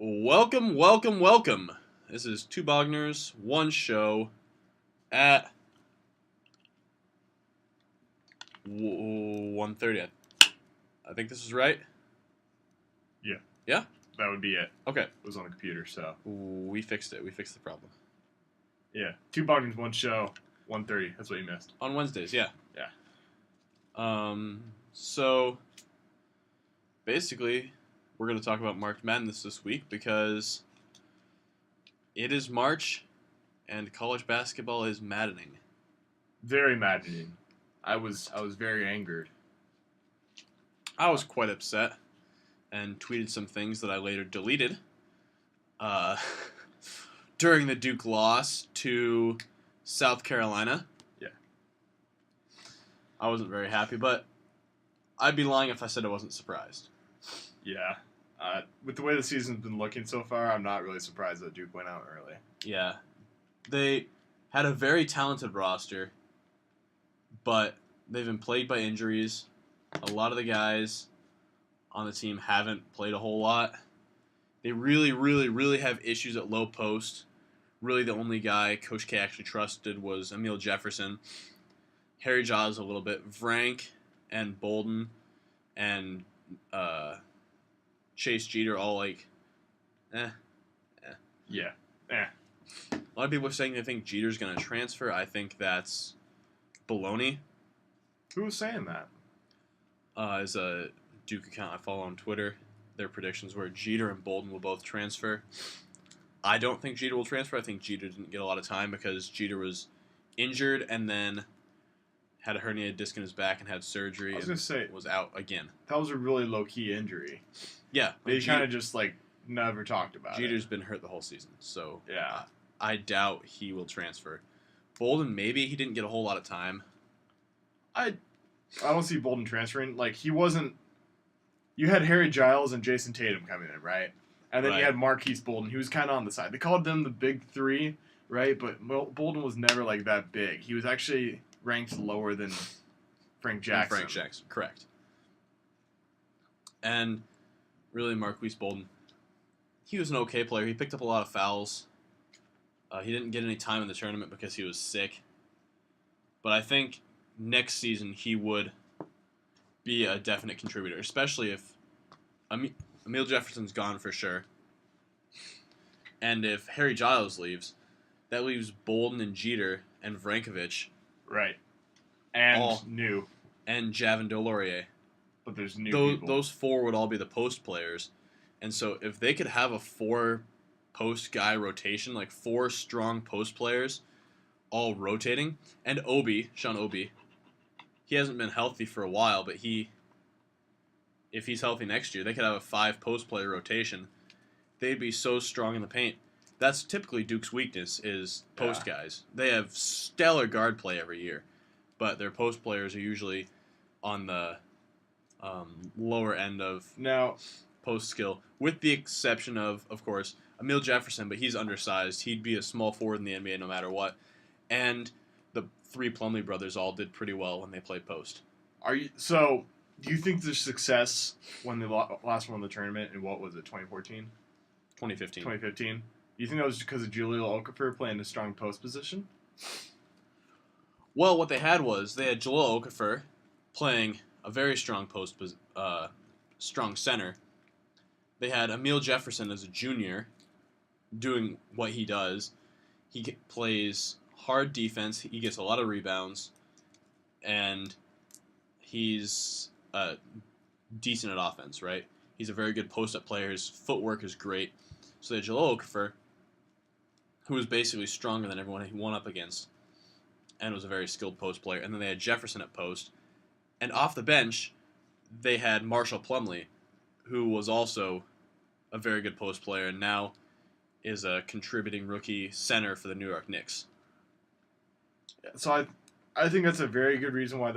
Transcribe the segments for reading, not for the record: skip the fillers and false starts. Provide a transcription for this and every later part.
Welcome, welcome, welcome. This is Two Bogners, One Show at 1:30. I think this is right. Yeah. Yeah? That would be it. Okay. It was on the computer, so. We fixed it. We fixed the problem. Yeah. Two Bogners, one show, 1:30. That's what you missed. On Wednesdays, yeah. Yeah. So, basically, we're going to talk about March Madness this week because it is March and college basketball is maddening. Very maddening. I was very angered. I was quite upset and tweeted some things that I later deleted during the Duke loss to South Carolina. Yeah. I wasn't very happy, but I'd be lying if I said I wasn't surprised. Yeah. With the way the season's been looking so far, I'm not really surprised that Duke went out early. Yeah. They had a very talented roster, but they've been plagued by injuries. A lot of the guys on the team haven't played a whole lot. They really, really, really have issues at low post. Really, the only guy Coach K actually trusted was Emil Jefferson. Harry Giles a little bit. Vrank and Bolden and Chase Jeter all like, Yeah. A lot of people are saying they think Jeter's going to transfer. I think that's baloney. Who was saying that? Is a Duke account I follow on Twitter. Their predictions were Jeter and Bolden will both transfer. I don't think Jeter will transfer. I think Jeter didn't get a lot of time because Jeter was injured and then had a herniated disc in his back and had surgery. I was going to say, was out again. that was a really low-key injury. Yeah. They kind of just, never talked about Jeter's been hurt the whole season, so Yeah. I doubt he will transfer. Bolden, maybe he didn't get a whole lot of time. I don't see Bolden transferring. He wasn't... You had Harry Giles and Jason Tatum coming in, right? And then Right. you had Marquise Bolden. He was kind of on the side. They called them the big three, right? But Bolden was never, that big. He was actually ranked lower than Frank Jackson. Frank Jackson, correct. And really, Marquise Bolden, he was an okay player. He picked up a lot of fouls. He didn't get any time in the tournament because he was sick. But I think next season he would be a definite contributor, especially if Emil Jefferson's gone for sure. And if Harry Giles leaves, that leaves Bolden and Jeter and Vrankovic. Right. And All- new. And Javin DeLaurier. But there's new people. Those four would all be the post players. And so if they could have a four post guy rotation, like four strong post players all rotating, and Sean Obi, he hasn't been healthy for a while, but if he's healthy next year, they could have a 5 post player rotation. They'd be so strong in the paint. That's typically Duke's weakness is post guys. They have stellar guard play every year, but their post players are usually on the lower end of Now, post skill, with the exception of course, Emil Jefferson, but he's undersized. He'd be a small forward in the NBA no matter what. And the 3 Plumlee brothers all did pretty well when they played post. do you think the success when they last won the tournament in, what was it, 2014? 2015. 2015? Do you think that was because of Jahlil Okafor playing a strong post position? Well, what they had had Jahlil Okafor playing a very strong strong center. They had Emil Jefferson as a junior doing what he does. He plays hard defense. He gets a lot of rebounds, and he's decent at offense, right? He's a very good post-up player. His footwork is great. So they had Jahlil Okafor, who was basically stronger than everyone he won up against, and was a very skilled post player. And then they had Jefferson at post. And off the bench, they had Marshall Plumlee, who was also a very good post player and now is a contributing rookie center for the New York Knicks. So I think that's a very good reason why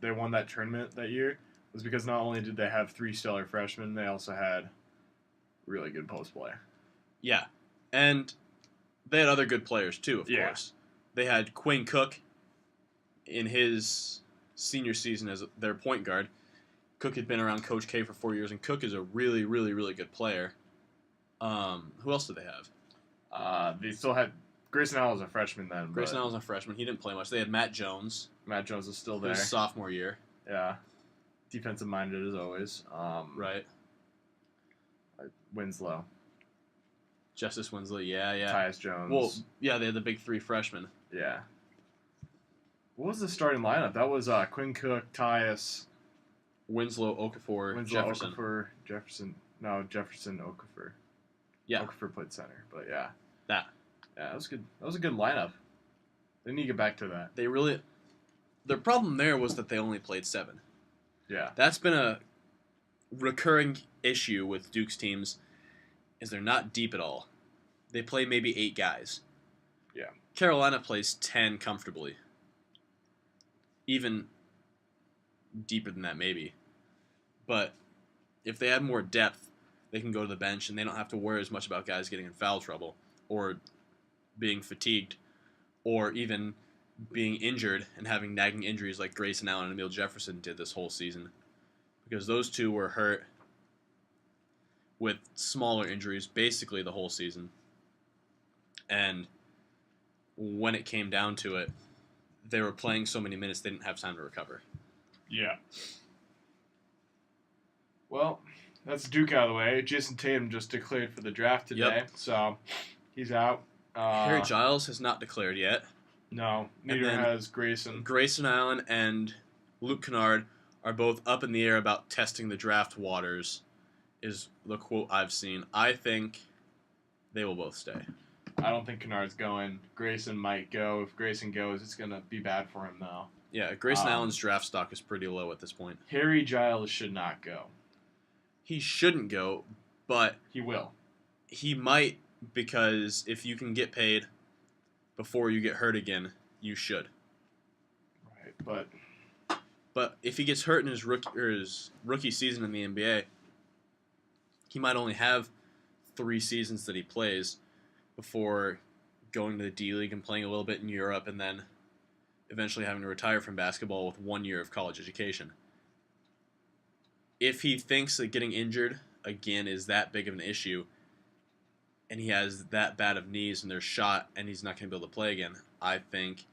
they won that tournament that year, was because not only did they have 3 stellar freshmen, they also had really good post play. Yeah, and they had other good players too, of course. They had Quinn Cook in his senior season as their point guard. Cook had been around Coach K for 4 years, and Cook is a really, really, really good player. Who else do they have? They still had Grayson Allen was a freshman then. Grayson but Allen's a freshman. He didn't play much. They had Matt Jones. Matt Jones is still His there. sophomore year. Yeah, defensive minded as always. Right. Winslow, Justice Winslow. Yeah. Tyus Jones. Well, yeah, they had the big three freshmen. Yeah. What was the starting lineup? That was Quinn Cook, Tyus, Winslow, Okafor, Jefferson. Jefferson, Okafor. Yeah. Okafor played center, but yeah. That. Yeah, that was good. That was a good lineup. They need to get back to that. They really. Their problem there was that they only played 7. Yeah. That's been a recurring issue with Duke's teams, is they're not deep at all. They play maybe 8 guys. Yeah. Carolina plays 10 comfortably. Even deeper than that, maybe. But if they had more depth, they can go to the bench and they don't have to worry as much about guys getting in foul trouble or being fatigued or even being injured and having nagging injuries like Grayson Allen and Emil Jefferson did this whole season. Because those two were hurt with smaller injuries basically the whole season. And when it came down to it, they were playing so many minutes they didn't have time to recover. Yeah. Well, that's Duke out of the way. Jason Tatum just declared for the draft today, so he's out. Harry Giles has not declared yet. No, neither has Grayson. Grayson Allen and Luke Kennard are both up in the air about testing the draft waters, is the quote I've seen. I think they will both stay. I don't think Kennard's going. Grayson might go. If Grayson goes, it's going to be bad for him, though. Yeah, Grayson Allen's draft stock is pretty low at this point. Harry Giles should not go. He shouldn't go, but he will. He might, because if you can get paid before you get hurt again, you should. Right, but if he gets hurt in his rookie season in the NBA, he might only have 3 seasons that he plays before going to the D League and playing a little bit in Europe and then eventually having to retire from basketball with 1 year of college education. If he thinks that getting injured again is that big of an issue and he has that bad of knees and they're shot and he's not going to be able to play again, I think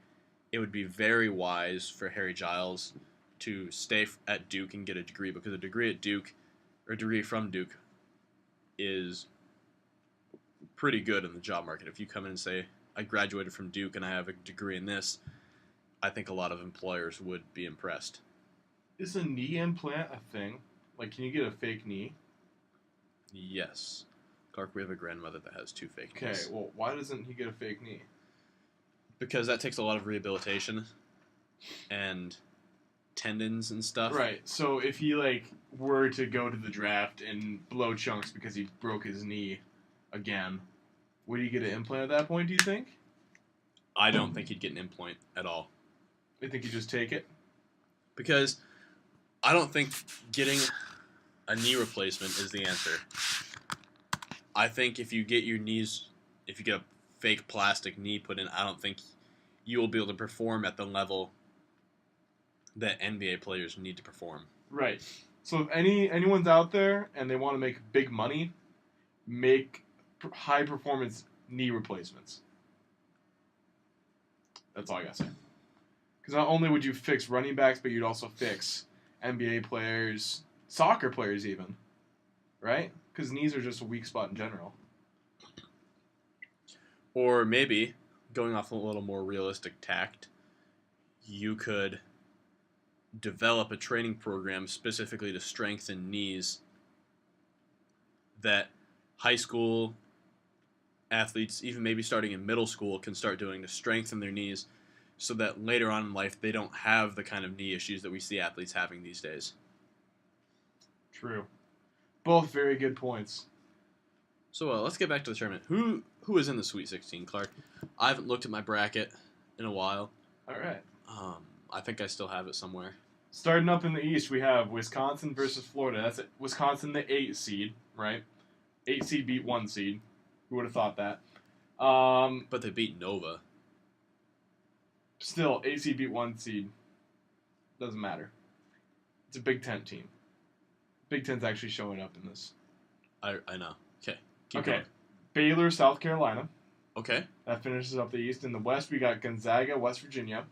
it would be very wise for Harry Giles to stay at Duke and get a degree, because a degree at Duke, or a degree from Duke, is pretty good in the job market. If you come in and say, I graduated from Duke and I have a degree in this, I think a lot of employers would be impressed. Is a knee implant a thing? Like, can you get a fake knee? Yes. Clark, we have a grandmother that has 2 fake knees. Okay, well, why doesn't he get a fake knee? Because that takes a lot of rehabilitation and tendons and stuff. Right, so if he, were to go to the draft and blow chunks because he broke his knee again, would he get an implant at that point, do you think? I don't think he'd get an implant at all. You think he'd just take it? Because I don't think getting a knee replacement is the answer. I think if you get a fake plastic knee put in, I don't think you will be able to perform at the level that NBA players need to perform. Right. So if anyone's out there and they want to make big money, make high performance knee replacements. That's all I gotta say. Because not only would you fix running backs, but you'd also fix NBA players, soccer players even, right? Because knees are just a weak spot in general. Or maybe, going off a little more realistic tact, you could develop a training program specifically to strengthen knees that high school athletes, even maybe starting in middle school, can start doing to strengthen their knees so that later on in life they don't have the kind of knee issues that we see athletes having these days. True. Both very good points. So let's get back to the tournament. Who is in the Sweet 16, Clark? I haven't looked at my bracket in a while. All right. I think I still have it somewhere. Starting up in the East, we have Wisconsin versus Florida. That's it. Wisconsin, the 8 seed, right? 8 seed beat 1 seed. Who would have thought that? But they beat Nova. Still, 8 seed beat 1 seed. Doesn't matter. It's a Big Ten team. Big Ten's actually showing up in this. I know. Okay. Keep Okay. going. Baylor, South Carolina. Okay. That finishes up the East. In the West, we got Gonzaga, West Virginia.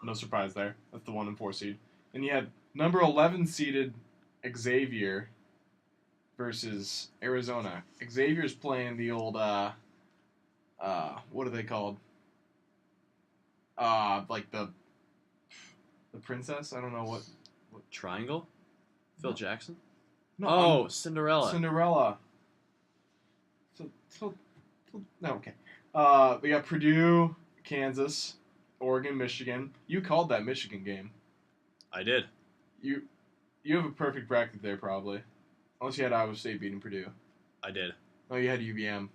No surprise there. That's the 1 and 4 seed. And you had number 11 seeded Xavier versus Arizona. Xavier's playing the old what are they called? Like the princess. I don't know what. Triangle? Phil No. Jackson? No, Oh, Cinderella. Cinderella. No, okay. We got Purdue, Kansas, Oregon, Michigan. You called that Michigan game. I did. You have a perfect bracket there, probably. Unless you had Iowa State beating Purdue. I did. No, you had UVM.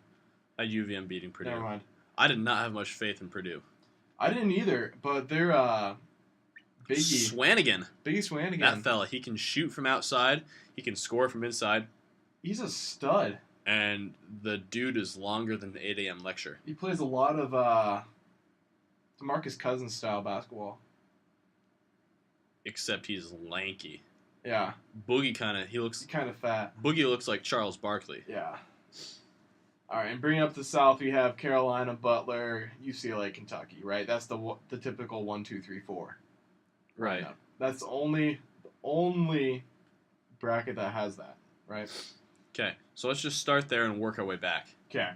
I had UVM beating Purdue. Never mind. I did not have much faith in Purdue. I didn't either, but they're Biggie Swanigan. Swanigan. That fella, he can shoot from outside. He can score from inside. He's a stud. And the dude is longer than the 8 a.m. lecture. He plays a lot of DeMarcus Cousins style basketball. Except he's lanky. Yeah. Boogie he looks kind of fat. Boogie looks like Charles Barkley. Yeah. All right, and bringing up the South, we have Carolina, Butler, UCLA, Kentucky. Right, that's the typical 1, 2, 3, 4. Right. Lineup. That's the only bracket that has that. Right. Okay, so let's just start there and work our way back. Okay.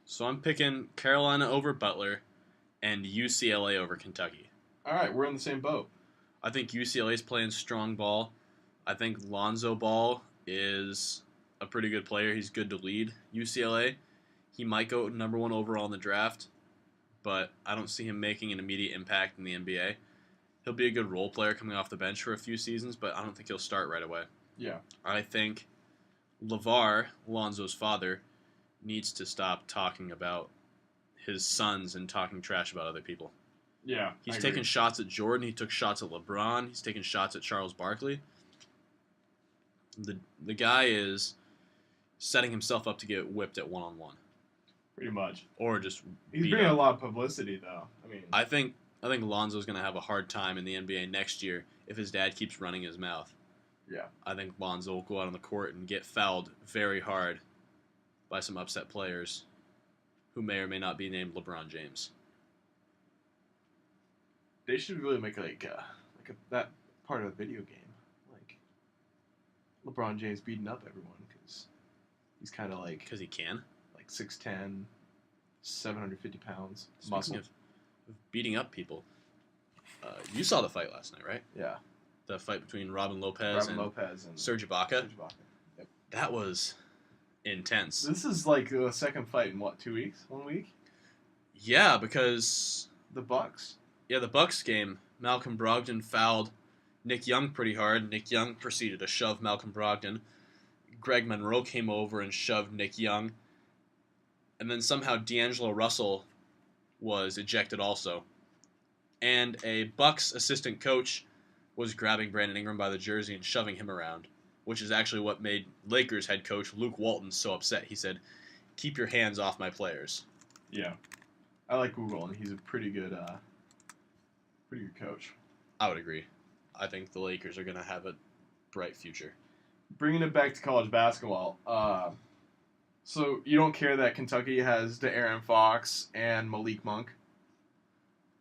So I'm picking Carolina over Butler and UCLA over Kentucky. All right, we're in the same boat. I think UCLA is playing strong ball. I think Lonzo Ball is a pretty good player. He's good to lead UCLA. He might go number 1 overall in the draft, but I don't see him making an immediate impact in the NBA. He'll be a good role player coming off the bench for a few seasons, but I don't think he'll start right away. Yeah. I think LeVar, Lonzo's father, needs to stop talking about his sons and talking trash about other people. Yeah. He's taking shots at Jordan. He took shots at LeBron. He's taking shots at Charles Barkley. The guy is setting himself up to get whipped at one-on-one. Pretty much. Or just He's bringing a lot of publicity, though. I think Lonzo's going to have a hard time in the NBA next year if his dad keeps running his mouth. Yeah. I think Lonzo will go out on the court and get fouled very hard by some upset players who may or may not be named LeBron James. They should really make that part of a video game, like LeBron James beating up everyone because he's kind of like Because he can. like 6'10", 750 pounds, Speaking muscle. of beating up people, you saw the fight last night, right? Yeah. The fight between Robin Lopez and Serge Ibaka. Serge Ibaka. Yep. That was intense. This is like the second fight in 2 weeks? 1 week? Yeah, because The Bucks. the Bucks game, Malcolm Brogdon fouled Nick Young pretty hard. Nick Young proceeded to shove Malcolm Brogdon. Greg Monroe came over and shoved Nick Young. And then somehow D'Angelo Russell was ejected also. And a Bucks assistant coach was grabbing Brandon Ingram by the jersey and shoving him around, which is actually what made Lakers head coach Luke Walton so upset. He said, "Keep your hands off my players." Yeah. I like Google, and he's a pretty good coach. I would agree. I think the Lakers are going to have a bright future. Bringing it back to college basketball, so you don't care that Kentucky has De'Aaron Fox and Malik Monk?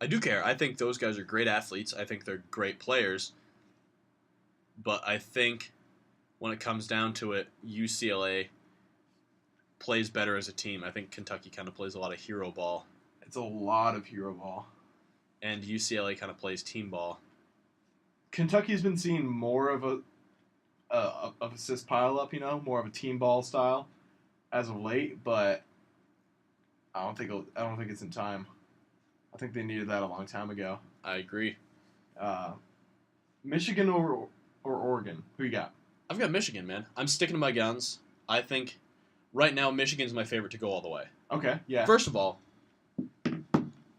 I do care. I think those guys are great athletes. I think they're great players. But I think when it comes down to it, UCLA plays better as a team. I think Kentucky kind of plays a lot of hero ball. It's a lot of hero ball. And UCLA kind of plays team ball. Kentucky's been seeing more of a assist pile up, more of a team ball style as of late, but I don't think it's in time. I think they needed that a long time ago. I agree. Michigan or Oregon? Who you got? I've got Michigan, man. I'm sticking to my guns. I think right now Michigan's my favorite to go all the way. Okay, yeah. First of all,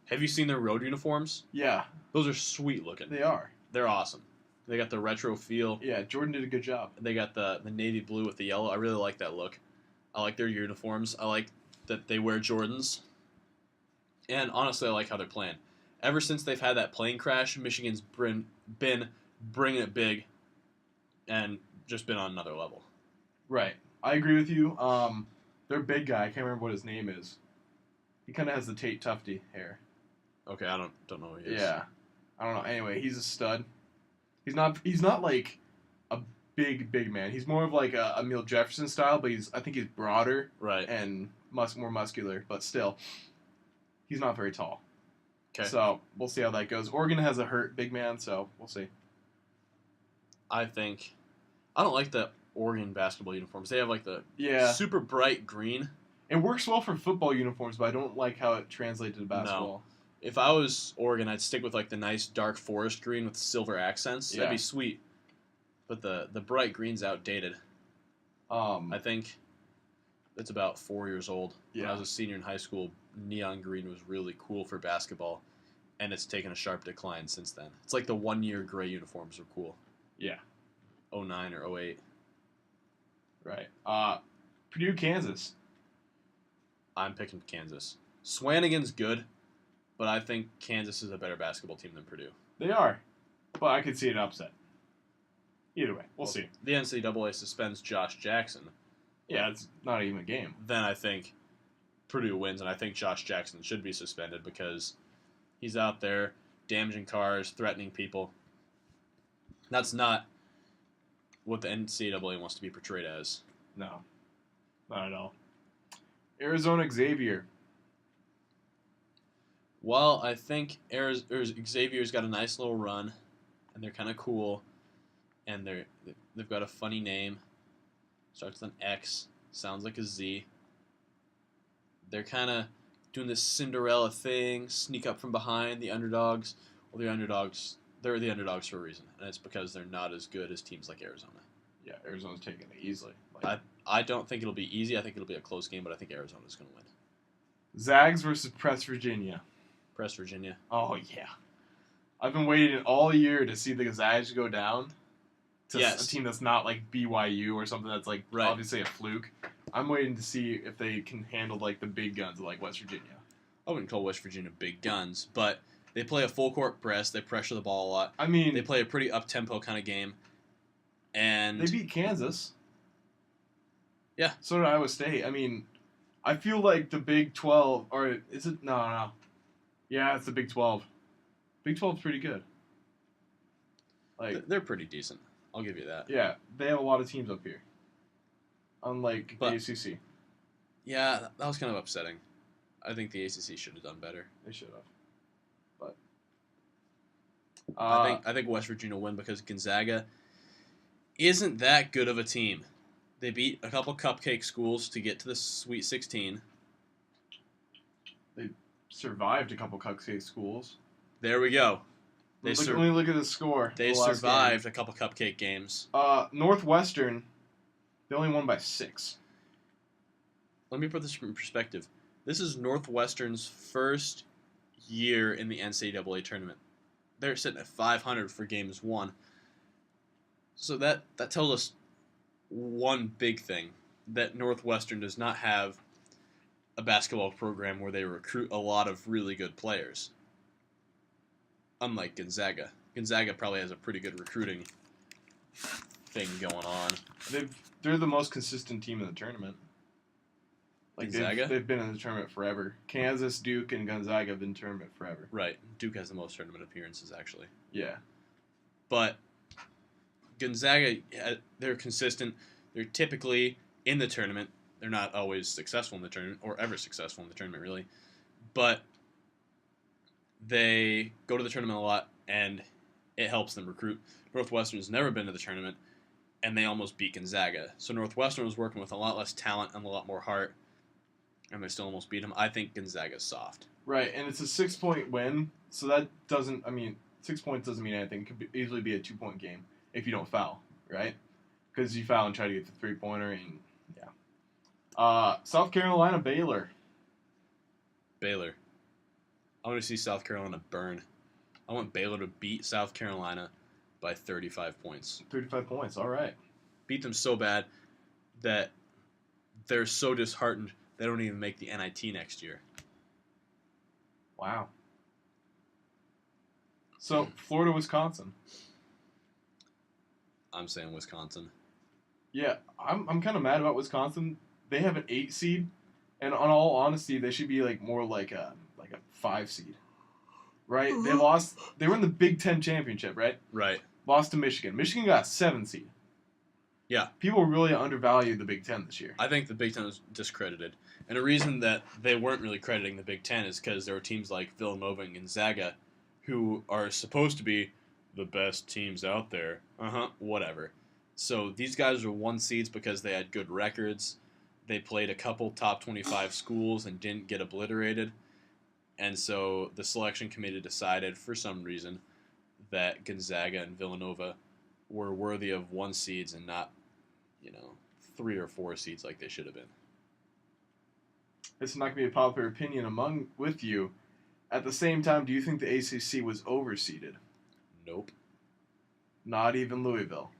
have you seen their road uniforms? Yeah. Those are sweet looking. They are. They're awesome. They got the retro feel. Yeah, Jordan did a good job. They got the navy blue with the yellow. I really like that look. I like their uniforms. I like that they wear Jordans. And honestly, I like how they're playing. Ever since they've had that plane crash, Michigan's been bringing it big and just been on another level. Right. I agree with you. Their big guy, I can't remember what his name is. He kind of has the Tate Tufty hair. Okay, I don't know who he is. Yeah, I don't know. Anyway, he's a stud. He's not like a big man. He's more of like a Emil Jefferson style, but I think he's broader Right. and more muscular. But still, he's not very tall. Okay. So we'll see how that goes. Oregon has a hurt big man, so we'll see. I don't like the Oregon basketball uniforms. They have like the super bright green. It works well for football uniforms, but I don't like how it translates to basketball. No. If I was Oregon, I'd stick with like the nice dark forest green with silver accents. Yeah. That'd be sweet. But the bright green's outdated. I think it's about 4 years old. Yeah. When I was a senior in high school, neon green was really cool for basketball, and it's taken a sharp decline since then. It's like the 1 year gray uniforms were cool. Yeah. 09 or 08. Right. Purdue, Kansas. I'm picking Kansas. Swanigan's good, but I think Kansas is a better basketball team than Purdue. They are, but I could see an upset. Either way, we'll see. The NCAA suspends Josh Jackson. Yeah, it's not even a game. Then I think Purdue wins, and I think Josh Jackson should be suspended because he's out there damaging cars, threatening people. That's not what the NCAA wants to be portrayed as. No, not at all. Arizona Xavier. Well, I think Xavier's got a nice little run, and they're kind of cool, and they've got a funny name. Starts with an X, sounds like a Z. They're kind of doing this Cinderella thing, sneak up from behind the underdogs. Well, they're the underdogs for a reason, and it's because they're not as good as teams like Arizona. Yeah, Arizona's taking it easily. I don't think it'll be easy. I think it'll be a close game, but I think Arizona's going to win. Zags versus Press Virginia. Press Virginia. Oh, yeah. I've been waiting all year to see the Zags go down to a team that's not like BYU or something that's like obviously a fluke. I'm waiting to see if they can handle like the big guns of like West Virginia. I wouldn't call West Virginia big guns, but they play a full court press. They pressure the ball a lot. I mean, they play a pretty up-tempo kind of game. And they beat Kansas. Yeah. So did Iowa State. I mean, I feel like the Big 12, or is it? No. Yeah, it's the Big 12. Big 12's pretty good. Like they're pretty decent. I'll give you that. Yeah, they have a lot of teams up here. Unlike the ACC. Yeah, that was kind of upsetting. I think the ACC should have done better. They should have. But I think West Virginia will win because Gonzaga isn't that good of a team. They beat a couple cupcake schools to get to the Sweet 16. They survived a couple cupcake schools. There we go. Let me look at the score. They survived a couple cupcake games. Northwestern, they only won by 6. Let me put this in perspective. This is Northwestern's first year in the NCAA tournament. They're sitting at 500 for games won. So that tells us one big thing, that Northwestern does not have a basketball program where they recruit a lot of really good players. Unlike Gonzaga. Gonzaga probably has a pretty good recruiting thing going on. They're the most consistent team in the tournament. Like Gonzaga? They've been in the tournament forever. Kansas, Duke, and Gonzaga have been in the tournament forever. Right. Duke has the most tournament appearances, actually. Yeah. But Gonzaga, they're consistent. They're typically in the tournament. They're not always successful in the tournament, or ever successful in the tournament, really. But they go to the tournament a lot, and it helps them recruit. Northwestern's never been to the tournament, and they almost beat Gonzaga. So Northwestern was working with a lot less talent and a lot more heart, and they still almost beat them. I think Gonzaga's soft. Right, and it's a 6-point win, so that doesn't, 6 points doesn't mean anything. It could easily be a 2-point game if you don't foul, right? Because you foul and try to get the 3-pointer, and yeah. South Carolina, Baylor. Baylor. I want to see South Carolina burn. I want Baylor to beat South Carolina by 35 points. 35 points, all right. Beat them so bad that they're so disheartened they don't even make the NIT next year. Wow. So, Florida, Wisconsin. I'm saying Wisconsin. Yeah, I'm kind of mad about Wisconsin. They have an 8 seed, and on all honesty, they should be like more like a 5 seed, right? They lost. They were in the Big Ten championship, right? Right. Lost to Michigan. Michigan got a 7 seed. Yeah. People really undervalued the Big Ten this year. I think the Big Ten was discredited. And a reason that they weren't really crediting the Big Ten is because there were teams like Villanova and Gonzaga who are supposed to be the best teams out there. Whatever. So these guys were 1 seeds because they had good records. They played a couple top 25 schools and didn't get obliterated. And so the selection committee decided, for some reason, that Gonzaga and Villanova were worthy of 1 seeds and not, 3 or 4 seeds like they should have been. It's not going to be a popular opinion with you. At the same time, do you think the ACC was overseeded? Nope. Not even Louisville.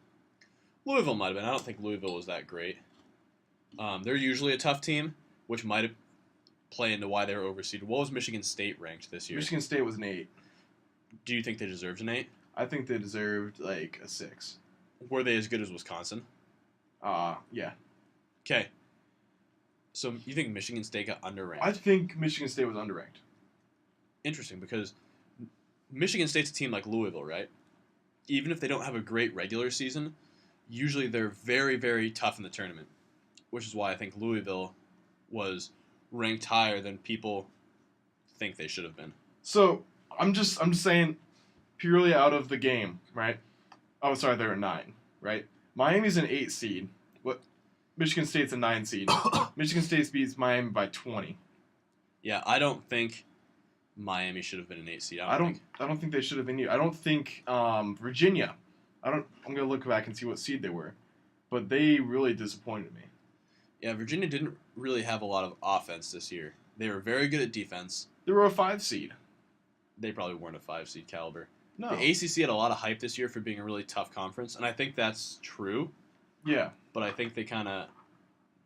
Louisville might have been. I don't think Louisville was that great. They're usually a tough team, which might have played into why they were overseeded. What was Michigan State ranked this year? Michigan State was an 8. Do you think they deserved an 8? I think they deserved like a 6. Were they as good as Wisconsin? Yeah. Okay. So you think Michigan State got underranked? I think Michigan State was underranked. Interesting, because Michigan State's a team like Louisville, right? Even if they don't have a great regular season, usually they're very, very tough in the tournament, which is why I think Louisville was ranked higher than people think they should have been. So I'm just saying, purely out of the game, right? Oh, sorry, they're a 9, right? Miami's an 8 seed. What? Michigan State's a 9 seed. Michigan State beats Miami by 20. Yeah, I don't think Miami should have been an 8 seed. I don't think they should have been. I don't think Virginia. I'm gonna look back and see what seed they were, but they really disappointed me. Yeah, Virginia didn't really have a lot of offense this year. They were very good at defense. They were a 5 seed. They probably weren't a 5 seed caliber. No. The ACC had a lot of hype this year for being a really tough conference, and I think that's true. Yeah. But I think they kind of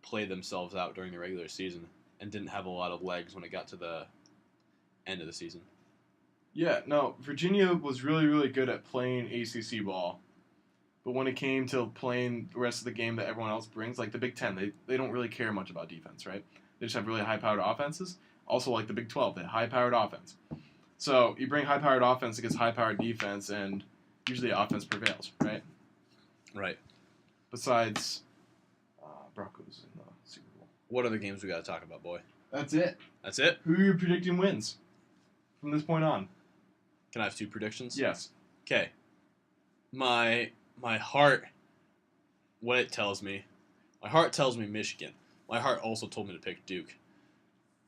played themselves out during the regular season and didn't have a lot of legs when it got to the end of the season. Yeah, no, Virginia was really, really good at playing ACC ball. But when it came to playing the rest of the game that everyone else brings, like the Big Ten, they don't really care much about defense, right? They just have really high-powered offenses. Also, like the Big 12, they have high-powered offense. So you bring high-powered offense against high-powered defense, and usually offense prevails, right? Right. Besides Broncos in the Super Bowl. What other games we got to talk about, boy? That's it. That's it? Who are you predicting wins from this point on? Can I have 2 predictions? Yes. Okay. My heart, what it tells me, my heart tells me Michigan. My heart also told me to pick Duke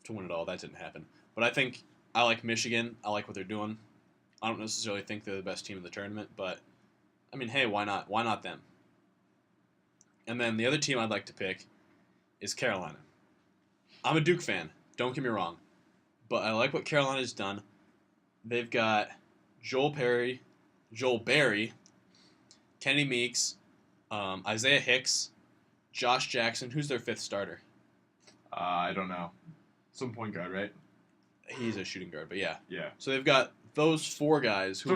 to win it all. That didn't happen. But I think I like Michigan. I like what they're doing. I don't necessarily think they're the best team in the tournament, but, I mean, hey, why not? Why not them? And then the other team I'd like to pick is Carolina. I'm a Duke fan. Don't get me wrong. But I like what Carolina's done. They've got Joel Berry, Kenny Meeks, Isaiah Hicks, Josh Jackson. Who's their 5th starter? I don't know. Some point guard, right? He's a shooting guard, but yeah. Yeah. So they've got those 4 guys who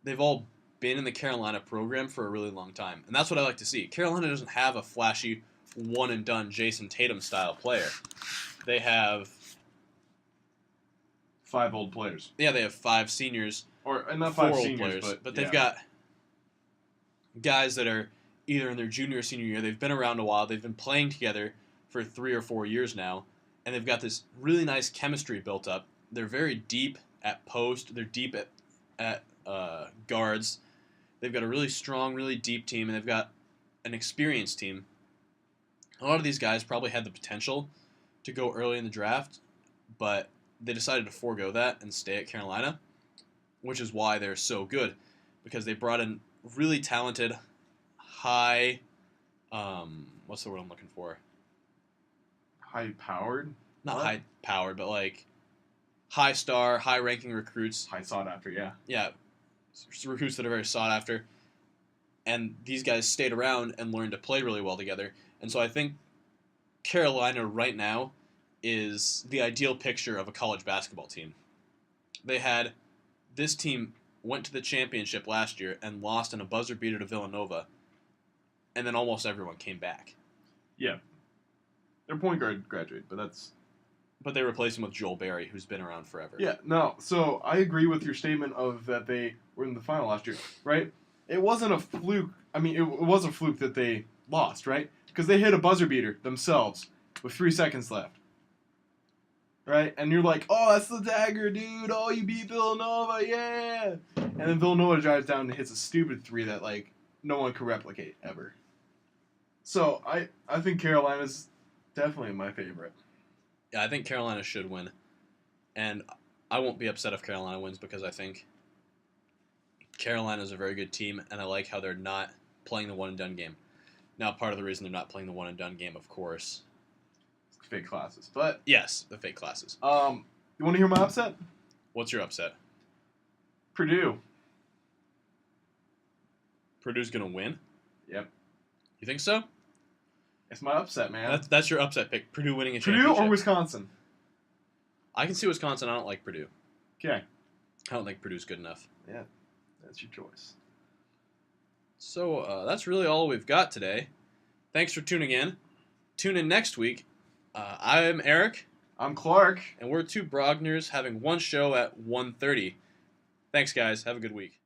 they've all been in the Carolina program for a really long time. And that's what I like to see. Carolina doesn't have a flashy one-and-done Jason Tatum style player. They have 5 old players. Yeah, they have 5 seniors. Or not 4 5 old seniors, players. But yeah. they've got guys that are either in their junior or senior year. They've been around a while. They've been playing together for 3 or 4 years now. And they've got this really nice chemistry built up. They're very deep at post. They're deep at guards. They've got a really strong, really deep team, and they've got an experienced team. A lot of these guys probably had the potential to go early in the draft, but they decided to forego that and stay at Carolina, which is why they're so good, because they brought in really talented, high, what's the word I'm looking for? High-powered? Not What? high-powered, but like high-star, high-ranking recruits. High sought after, yeah. Yeah, recruits that are very sought after. And these guys stayed around and learned to play really well together. And so I think Carolina right now is the ideal picture of a college basketball team. This team went to the championship last year and lost in a buzzer beater to Villanova. and then almost everyone came back. Yeah. Their point guard graduated, but that's... But they replaced him with Joel Berry, who's been around forever. Yeah, no. So I agree with your statement of that they were in the final last year, right? It wasn't a fluke. I mean, it was a fluke that they lost, right? Because they hit a buzzer beater themselves with 3 seconds left. Right? And you're like, oh, that's the dagger, dude. Oh, you beat Villanova, yeah. And then Villanova drives down and hits a stupid 3 that, like, no one could replicate ever. So I think Carolina's definitely my favorite. Yeah, I think Carolina should win. And I won't be upset if Carolina wins because I think Carolina's a very good team, and I like how they're not playing the one-and-done game. Now, part of the reason they're not playing the one-and-done game, of course... Fake classes. But... Yes, the fake classes. You want to hear my upset? What's your upset? Purdue. Purdue's going to win? Yep. You think so? It's my upset, man. That's your upset pick. Purdue winning a Purdue championship. or Wisconsin? I can see Wisconsin. I don't like Purdue. Okay. I don't think Purdue's good enough. Yeah, that's your choice. So that's really all we've got today. Thanks for tuning in. Tune in next week. I'm Eric. I'm Clark. And we're two Brogners having one show at 1:30. Thanks, guys. Have a good week.